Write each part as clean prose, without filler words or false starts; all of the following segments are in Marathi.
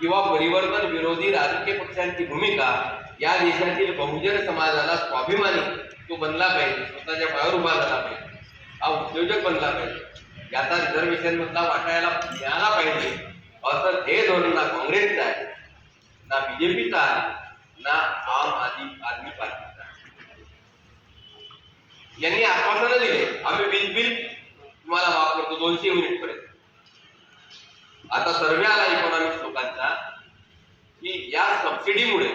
किंवा परिवर्तन विरोधी राजकीय पक्षांची भूमिका या देशातील बहुजन समाजाला स्वाभिमानी तो बनला पाहिजे, स्वतःच्या पायावर उभा झाला पाहिजे, हा उद्योजक बनला पाहिजे, याचा रिझर्वेशन मधला वाटायला मिळाला पाहिजे, असं हे धोरण ना काँग्रेसचं आहे, ना बीजेपीचं आहे, ना आम आदमी पार्टीचं आहे. यांनी आश्वासनं दिले, आम्ही वीज बिल तुम्हाला माफ करतो 200 युनिट पर्यंत. आता सर्वे आला इकॉनॉमिक्स लोकांचा की या सबसिडीमुळे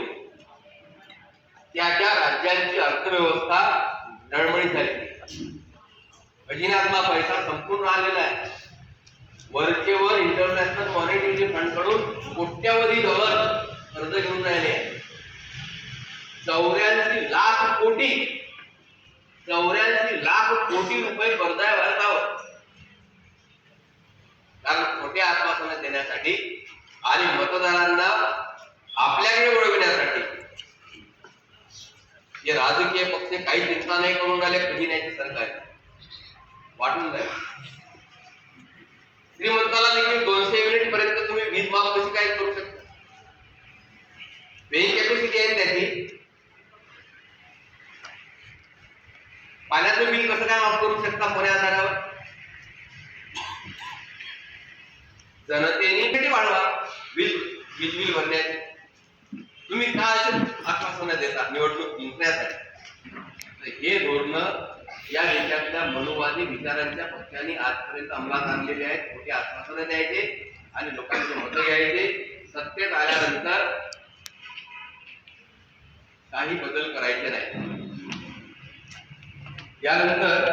त्या त्या राज्यांची अर्थव्यवस्था डळमळीत झाली, खजिन्यातला पैसा संपूर्ण आलेला आहे. वरचेवर इंटरनॅशनल मॉनिटरी फंड कडून कोट्यावधी डॉलर कर्ज घेऊन राहिले. 84 लाख कोटी रुपये कर्ज आहे भारतावर, कारण खोटे आश्वासनं देण्यासाठी आणि मतदारांना आपल्याकडे वळविण्यासाठी हे राजकीय पक्ष काही चिंता नाही करून राहिले. खजिन्याचे सरकार वाटून जाईल. श्रीमंताला देखील 200 युनिट पर्यंत तुम्ही वीज माफ कशी काय करू शकता? पेइंग कॅपॅसिटी आहे त्याची. पाण्याचं बिल कसं काय माफ करू शकता कोण्या आधारावर? जनतेने किती वाढवा वीज बिल भरण्याचे. तुम्ही काय असे आश्वासनं देता निवडणूक जिंकण्यासाठी? हे धोरण या देशातल्या मनुवादी विचारांच्या पक्षांनी आजपर्यंत अंमलात आणलेले आहेत. खोटी आश्वासनं द्यायचे आणि लोकांचे मतं घ्यायचे. सत्तेत आल्यानंतर काही बदल करायचे नाही. यानंतर